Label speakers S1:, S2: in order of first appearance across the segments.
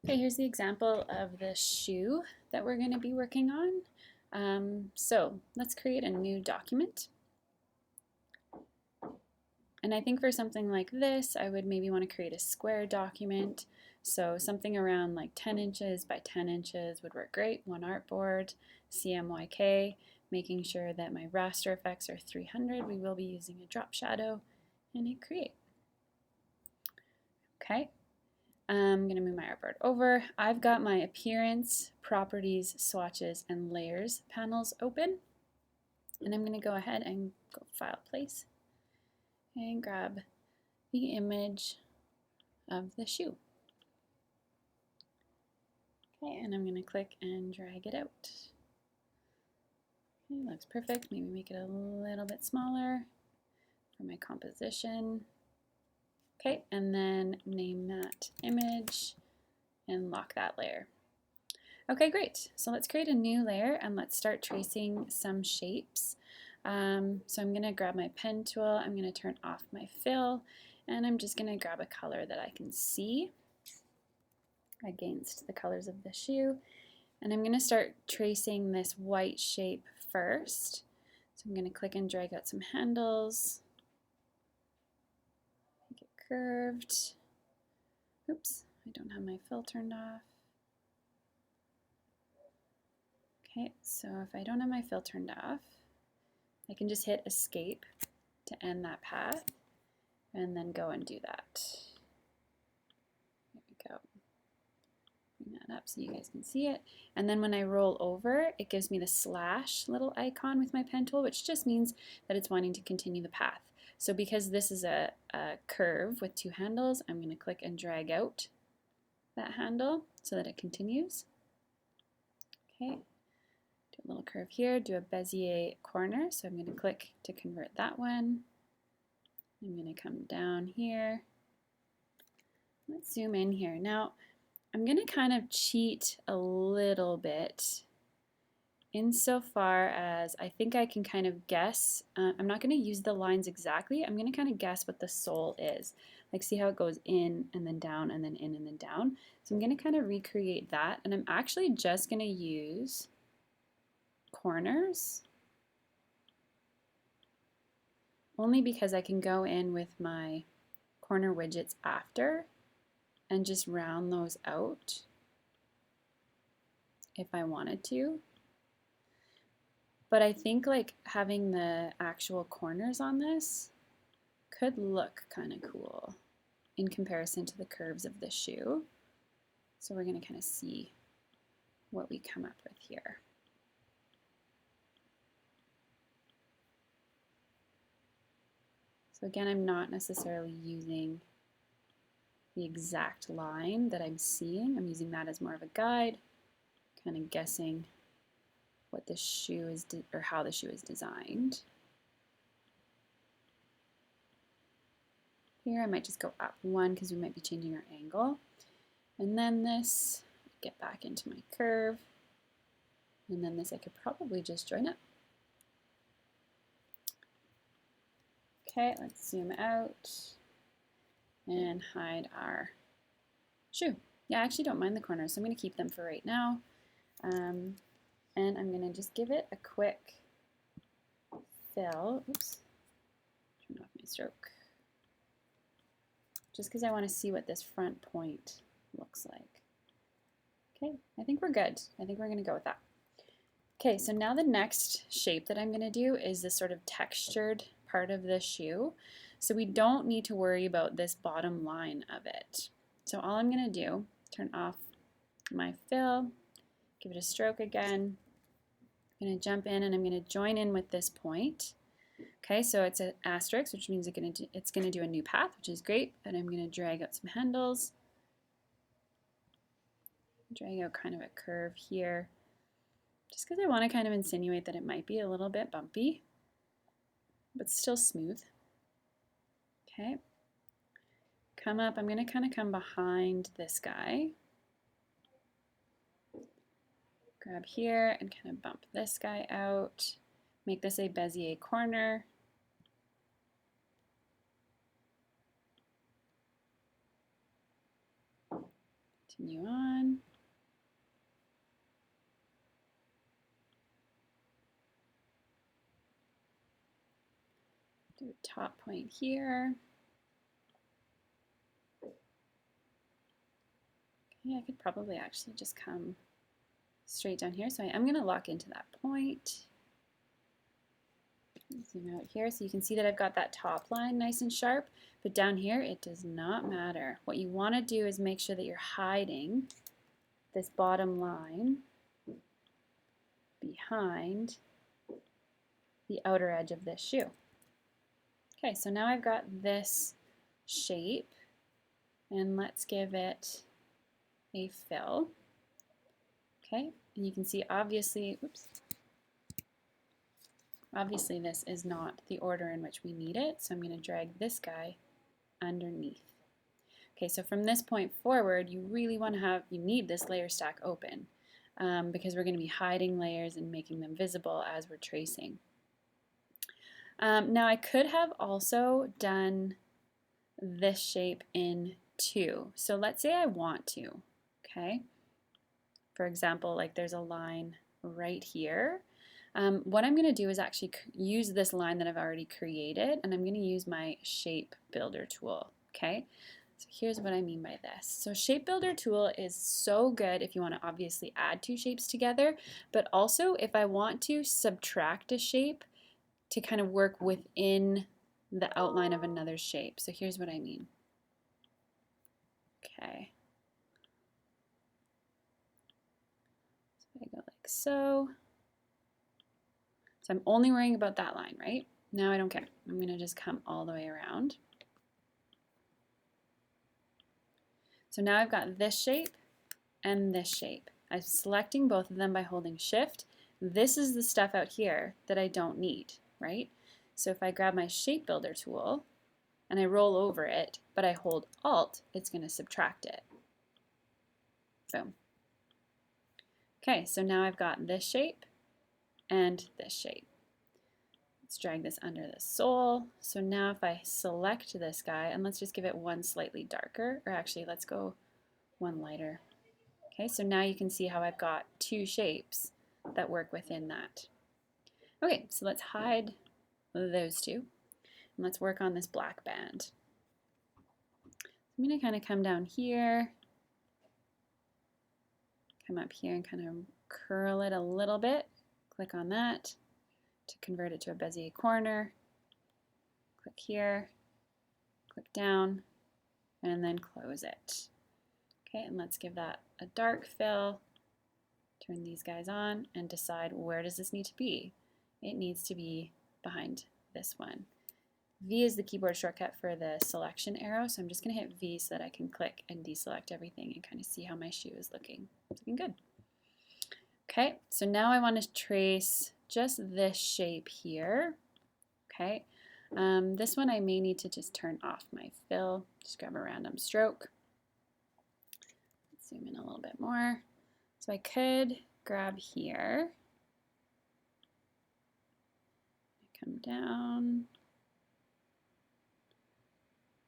S1: Okay, here's the example of the shoe that we're going to be working on. So let's create a new document. And I think for something like this, I would maybe want to create a square document. So something around like 10 inches by 10 inches would work great. One artboard, CMYK, making sure that my raster effects are 300. We will be using a drop shadow and hit create. Okay. I'm going to move my artboard over. I've got my appearance, properties, swatches, and layers panels open. And I'm going to go ahead and go file place and grab the image of the shoe. Okay, and I'm going to click and drag it out. Okay, looks perfect. Maybe make it a little bit smaller for my composition. Okay, and then name that image and lock that layer. Okay, great. So let's create a new layer and let's start tracing some shapes. So I'm going to grab my pen tool, I'm going to turn off my fill, and I'm just going to grab a color that I can see against the colors of the shoe. And I'm going to start tracing this white shape first. So I'm going to click and drag out some handles, make it curved. Oops, I don't have my fill turned off. Okay, so if I don't have my fill turned off, I can just hit escape to end that path and then go and do that. There we go. Bring that up so you guys can see it. And then when I roll over, it gives me the slash little icon with my pen tool, which just means that it's wanting to continue the path. So because this is a curve with two handles, I'm going to click and drag out that handle so that it continues. Okay. Do a little curve here, do a Bezier corner, so I'm going to click to convert that one. I'm going to come down here. Let's zoom in here. Now, I'm going to kind of cheat a little bit insofar as I think I can kind of guess. I'm not going to use the lines exactly. I'm going to kind of guess what the sole is. Like see how it goes in and then down and then in and then down. So I'm going to kind of recreate that, and I'm actually just going to use corners only because I can go in with my corner widgets after and just round those out if I wanted to. But I think like having the actual corners on this could look kind of cool in comparison to the curves of the shoe. So we're going to kind of see what we come up with here. So again, I'm not necessarily using the exact line that I'm seeing. I'm using that as more of a guide, kind of guessing what the shoe is or how the shoe is designed. Here I might just go up one because we might be changing our angle. And then this, get back into my curve. And then this I could probably just join up. Okay, let's zoom out and hide our shoe. Yeah, I actually don't mind the corners, so I'm going to keep them for right now. And I'm going to just give it a quick fill. Oops, turn off my stroke. Just because I want to see what this front point looks like. Okay, I think we're good. I think we're going to go with that. Okay, so now the next shape that I'm going to do is this sort of textured part of the shoe. So we don't need to worry about this bottom line of it. So all I'm going to do, turn off my fill, give it a stroke again. I'm going to jump in and I'm going to join in with this point. Okay, so it's an asterisk, which means it's going to do a new path, which is great. And I'm going to drag out some handles, drag out kind of a curve here, just because I want to kind of insinuate that it might be a little bit bumpy, but still smooth. Okay, come up, I'm going to kind of come behind this guy, grab here and kind of bump this guy out, make this a Bezier corner. Continue on. Do a top point here. Okay, I could probably actually just come straight down here. So I am going to lock into that point. Zoom out here so you can see that I've got that top line nice and sharp, but down here it does not matter. What you want to do is make sure that you're hiding this bottom line behind the outer edge of this shoe. Okay, so now I've got this shape, and let's give it a fill. Okay, and you can see obviously, obviously this is not the order in which we need it, so I'm going to drag this guy underneath. Okay, so from this point forward, you really want to have, you need this layer stack open because we're going to be hiding layers and making them visible as we're tracing. Now I could have also done this shape in two. So let's say I want to, okay? For example, like there's a line right here. What I'm going to do is actually use this line that I've already created, and I'm going to use my shape builder tool, okay? So here's what I mean by this. So shape builder tool is so good if you want to obviously add two shapes together, but also if I want to subtract a shape to kind of work within the outline of another shape. So here's what I mean. Okay. So I go like so. So I'm only worrying about that line, right? Now I don't care. I'm going to just come all the way around. So now I've got this shape and this shape. I'm selecting both of them by holding Shift. This is the stuff out here that I don't need, right? So if I grab my shape builder tool and I roll over it, but I hold Alt, it's going to subtract it. Boom. Okay, so now I've got this shape and this shape. Let's drag this under the sole. So now if I select this guy, and let's just give it one slightly darker, or actually let's go one lighter. Okay, so now you can see how I've got two shapes that work within that. Okay, so let's hide those two, and let's work on this black band. I'm going to kind of come down here, come up here and kind of curl it a little bit. Click on that to convert it to a Bezier corner. Click here, click down, and then close it. Okay, and let's give that a dark fill. Turn these guys on and decide where does this need to be. It needs to be behind this one. V is the keyboard shortcut for the selection arrow, so I'm just going to hit V so that I can click and deselect everything and kind of see how my shoe is looking. It's looking good. Okay, so now I want to trace just this shape here. Okay, this one I may need to just turn off my fill. Just grab a random stroke. Let's zoom in a little bit more. So I could grab here, come down,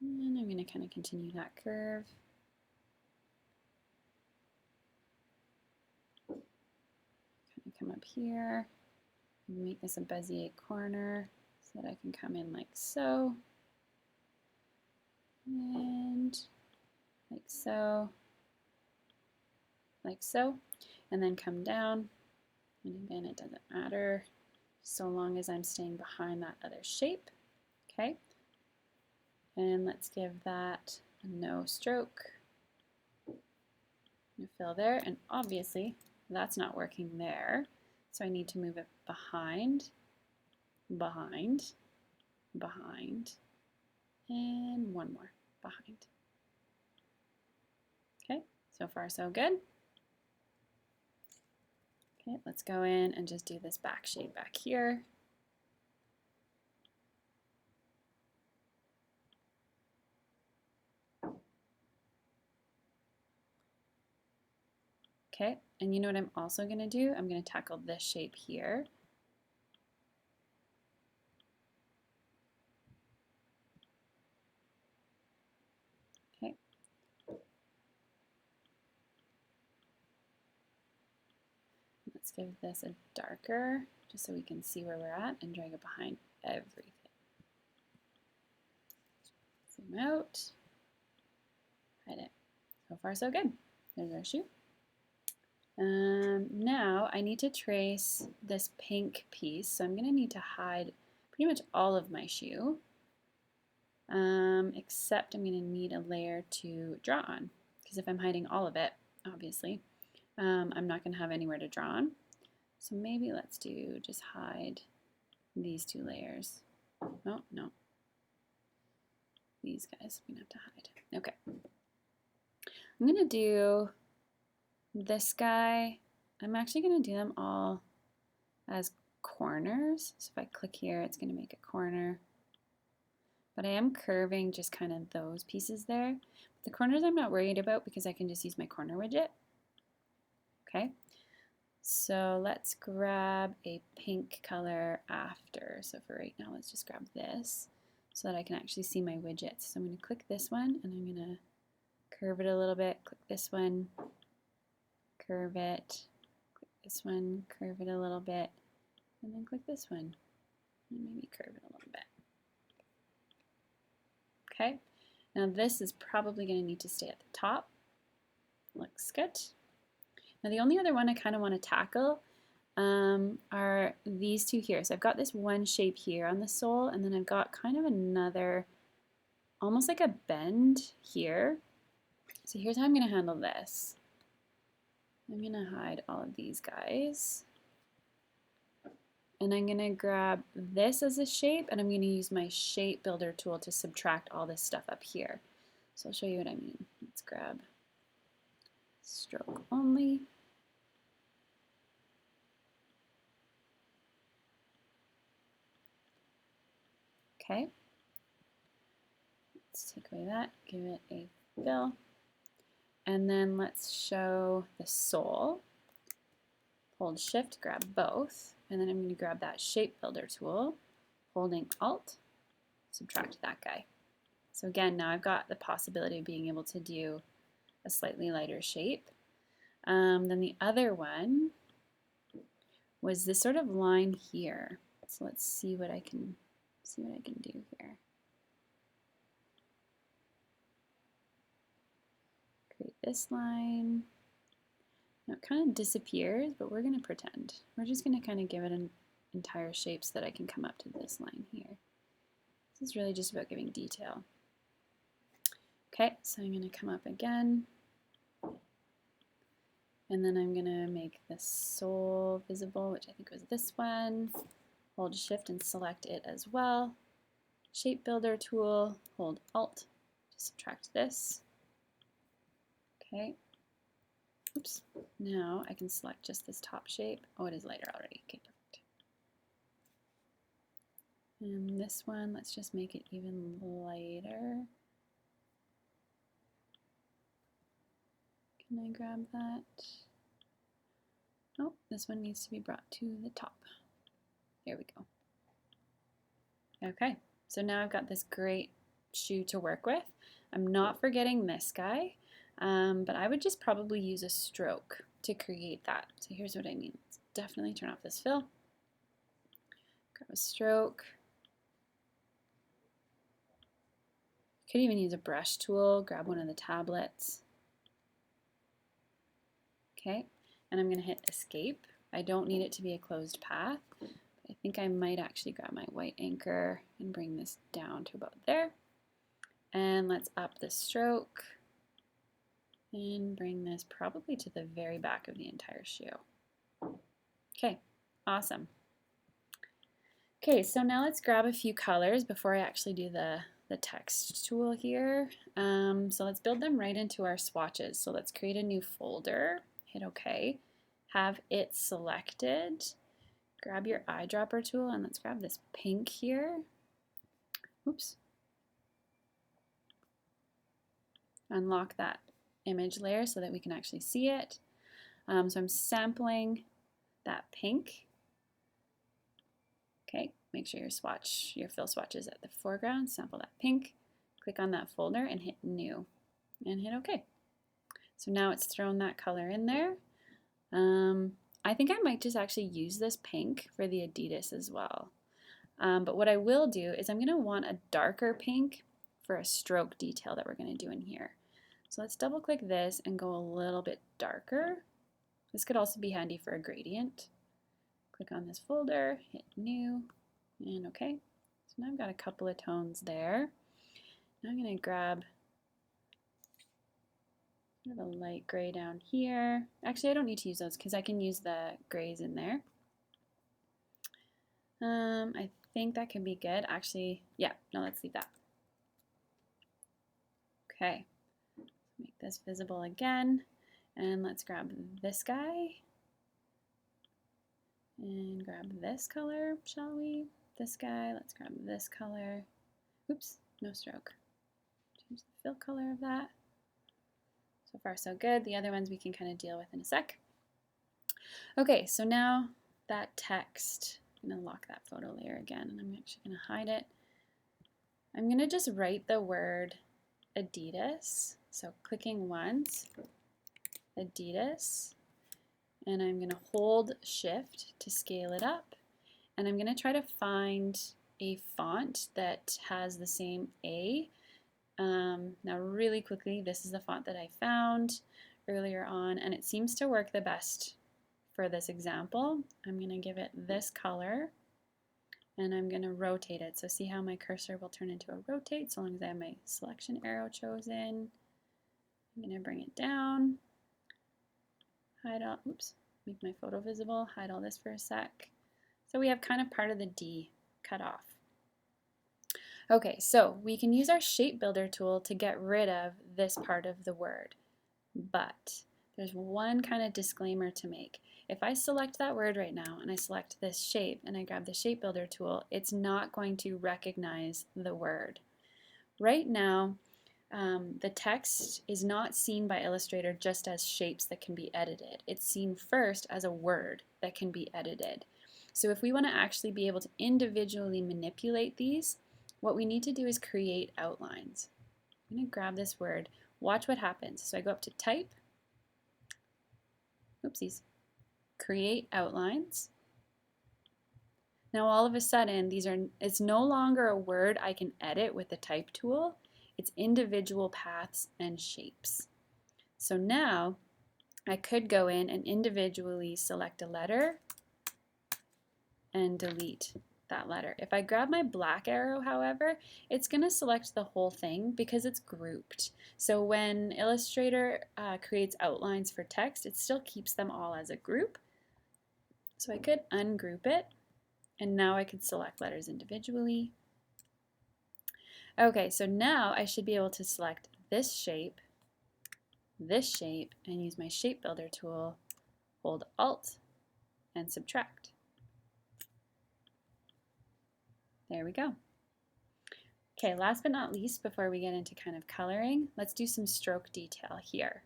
S1: and I'm going to kind of continue that curve. Kind of come up here, and make this a Bezier corner so that I can come in like so, and like so, like so, and then come down. And again, it doesn't matter so long as I'm staying behind that other shape. Okay, and let's give that a no stroke. Fill there, and obviously that's not working there, so I need to move it behind, behind, behind, and one more behind. Okay, so far so good. Okay, let's go in and just do this back shape back here. Okay, and you know what I'm also going to do? I'm going to tackle this shape here. Okay. Let's give this a darker, just so we can see where we're at, and drag it behind everything. Zoom out, hide it. So far so good. There's our shoe. Now I need to trace this pink piece, so I'm going to need to hide pretty much all of my shoe, except I'm going to need a layer to draw on, because if I'm hiding all of it, obviously, I'm not going to have anywhere to draw on. So maybe let's do just hide these two layers. Oh, no. These guys we have to hide. Okay. I'm going to do this guy. I'm actually going to do them all as corners. So if I click here, it's going to make a corner. But I am curving just kind of those pieces there. The corners I'm not worried about because I can just use my corner widget. Okay. So let's grab a pink color after. So for right now, let's just grab this so that I can actually see my widgets. So I'm going to click this one and I'm going to curve it a little bit. Click this one, curve it, click this one, curve it a little bit, and then click this one and maybe curve it a little bit. Okay, now this is probably going to need to stay at the top. Looks good. Now the only other one I kind of want to tackle are these two here. So I've got this one shape here on the sole, and then I've got kind of another, almost like a bend here. So here's how I'm going to handle this. I'm going to hide all of these guys. And I'm going to grab this as a shape, and I'm going to use my shape builder tool to subtract all this stuff up here. So I'll show you what I mean. Let's grab stroke only. Okay. Let's take away that, give it a fill. And then let's show the sole. Hold Shift, grab both, and then I'm going to grab that shape builder tool, holding Alt, subtract that guy. So again, now I've got the possibility of being able to do a slightly lighter shape. Then the other one was this sort of line here. So let's see what I can do here. Create this line. Now it kind of disappears, but we're going to pretend. We're just going to kind of give it an entire shape so that I can come up to this line here. This is really just about giving detail. Okay, so I'm going to come up again. And then I'm going to make the sole visible, which I think was this one. Hold Shift and select it as well. Shape Builder tool, hold Alt to subtract this. Okay. Oops. Now I can select just this top shape. Oh, it is lighter already. Okay, perfect. And this one, let's just make it even lighter. Can I grab that? Oh, this one needs to be brought to the top. There we go. Okay, so now I've got this great shoe to work with. I'm not forgetting this guy, but I would just probably use a stroke to create that. So here's what I mean. Let's definitely turn off this fill. Grab a stroke. You could even use a brush tool, grab one of the tablets. Okay, and I'm going to hit escape. I don't need it to be a closed path. I think I might actually grab my white anchor and bring this down to about there. And let's up the stroke and bring this probably to the very back of the entire shoe. Okay, awesome. Okay, so now let's grab a few colors before I actually do the text tool here. So let's build them right into our swatches. So let's create a new folder, hit OK, have it selected. Grab your eyedropper tool and let's grab this pink here. Oops. Unlock that image layer so that we can actually see it. So I'm sampling that pink. Okay, make sure your fill swatch is at the foreground. Sample that pink. Click on that folder and hit New and hit OK. So now it's thrown that color in there. I think I might just actually use this pink for the Adidas as well. But what I will do is I'm going to want a darker pink for a stroke detail that we're going to do in here. So let's double click this and go a little bit darker. This could also be handy for a gradient. Click on this folder, hit new, and okay. So now I've got a couple of tones there. Now I'm going to grab sort of a light gray down here. Actually, I don't need to use those because I can use the grays in there. I think that can be good. Actually, yeah, no, let's leave that. Okay, make this visible again. And let's grab this guy. And grab this color, shall we? This guy, let's grab this color. Oops, no stroke. Change the fill color of that. So far so good. The other ones we can kind of deal with in a sec. Okay, so now that text, I'm going to lock that photo layer again, and I'm actually going to hide it. I'm going to just write the word Adidas. So clicking once, Adidas, and I'm going to hold Shift to scale it up, and I'm going to try to find a font that has the same A. Now really quickly, this is the font that I found earlier on, and it seems to work the best for this example. I'm going to give it this color, and I'm going to rotate it. So see how my cursor will turn into a rotate so long as I have my selection arrow chosen. I'm going to bring it down, hide all, oops, make my photo visible, hide all this for a sec. So we have kind of part of the D cut off. Okay, so we can use our shape builder tool to get rid of this part of the word, but there's one kind of disclaimer to make. If I select that word right now and I select this shape and I grab the shape builder tool, it's not going to recognize the word. Right now, the text is not seen by Illustrator just as shapes that can be edited. It's seen first as a word that can be edited. So if we want to actually be able to individually manipulate these, what we need to do is create outlines. I'm going to grab this word. Watch what happens. So I go up to Type, oopsies, Create Outlines. Now all of a sudden, it's no longer a word I can edit with the Type tool. It's individual paths and shapes. So now I could go in and individually select a letter and delete that letter. If I grab my black arrow, however, it's going to select the whole thing because it's grouped. So when Illustrator creates outlines for text, it still keeps them all as a group. So I could ungroup it, and now I could select letters individually. Okay, so now I should be able to select this shape, and use my shape builder tool, hold Alt, and subtract. There we go. Okay, last but not least, before we get into kind of coloring, let's do some stroke detail here.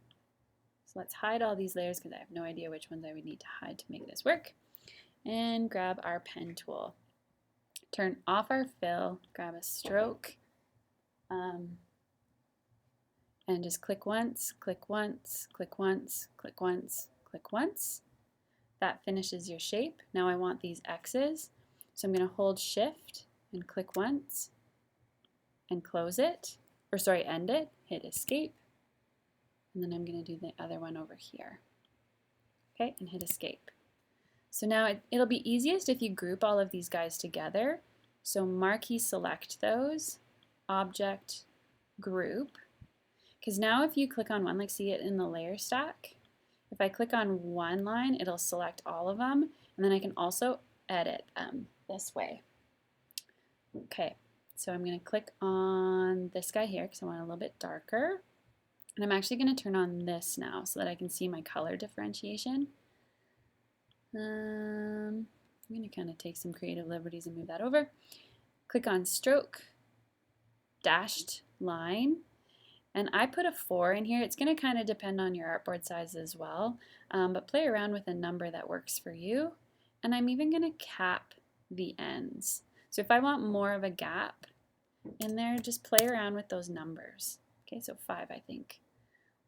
S1: So let's hide all these layers because I have no idea which ones I would need to hide to make this work. And grab our pen tool. Turn off our fill, grab a stroke, and just click once, click once, click once, click once, click once. That finishes your shape. Now I want these X's, so I'm going to hold Shift and click once and close it, or sorry, end it, hit Escape, and then I'm going to do the other one over here. Okay, and hit Escape. So now it'll be easiest if you group all of these guys together. So marquee select those, Object, Group, because now if you click on one, like see it in the layer stack, if I click on one line, it'll select all of them, and then I can also edit them this way. Okay, so I'm going to click on this guy here because I want it a little bit darker. And I'm actually going to turn on this now so that I can see my color differentiation. I'm going to kind of take some creative liberties and move that over. Click on Stroke, Dashed Line. And I put a 4 in here. It's going to kind of depend on your artboard size as well. But play around with a number that works for you. And I'm even going to cap the ends. So if I want more of a gap in there, just play around with those numbers. Okay, so 5 I think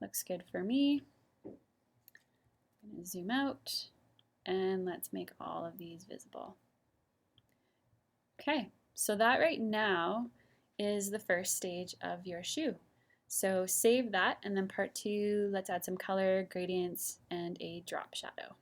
S1: looks good for me. I'm going to zoom out, and let's make all of these visible. Okay, so that right now is the first stage of your shoe. So save that, and then part 2, let's add some color, gradients, and a drop shadow.